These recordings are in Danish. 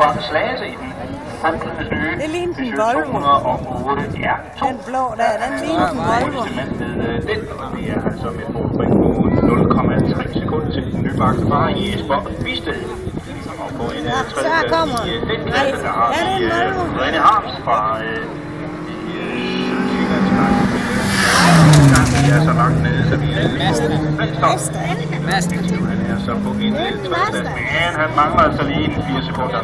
Fra Slagelse i den funklende nye Peugeot 208 R2. Den blå der, den ligner en Volvo. Den, og det er altså med forspring på 0,3 sekunder til den nybagte far i Esbjerg Bisted. Og på en tredjeplads i den klasse, der har vi René Harms fra vi er så langt nede, så vi er Falster. Han er så på en tredjeplads, men han mangler altså lige en 4 sekunder.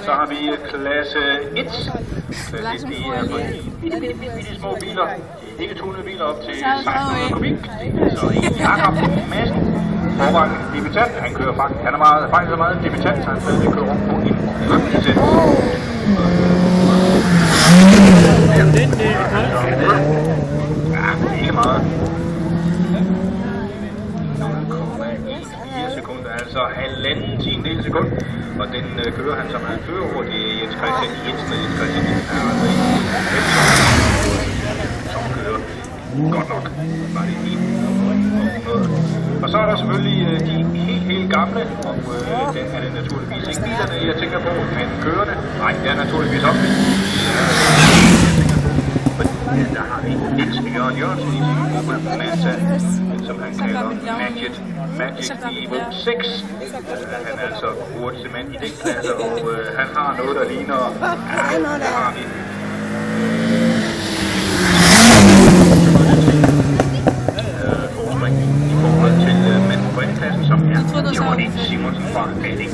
Så har vi klasse 1. Klasse 1, det er for de små biler, ikke tunede biler op til 1600 kubik. Så Jakob Madsen, forvejen debutant, han kører faktisk, han er faktisk så meget debutant, så han stadig kører rundt på en rømmelicens. Ikke meget. 0,14 sekunder, altså halvanden tiendedel sekund. Og den kører han som han fører over, det er Jens Christian Jensen, og Jens Christian Jensen er altså som kører godt nok. Var det helt og så er der selvfølgelig de helt gamle, og den er det naturligvis ikke bilerne, jeg tænker på, men kørende. Nej, det er naturligvis også der har vi Niels Jørgen Jørgensen i sin Opel Manta, som han kalder Magic Evo 6. Han er altså hurtigste mand i den klasse, og han har noget, der ligner... der har vi forspring i forhold til manden på anden-klassen, som er Jordi Simonsen fra Bading.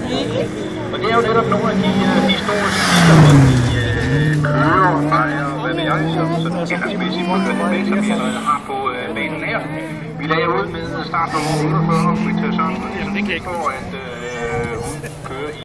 Og det er jo netop nogle af de historiske biler, hvor de kører, ejer, hvad ved jeg, som kendersmæssigt mod den bag, som vi allerede har på banen her. Vi lagde ud med startnummer 48, Britta Sørensen, som det gik for, at hun kører i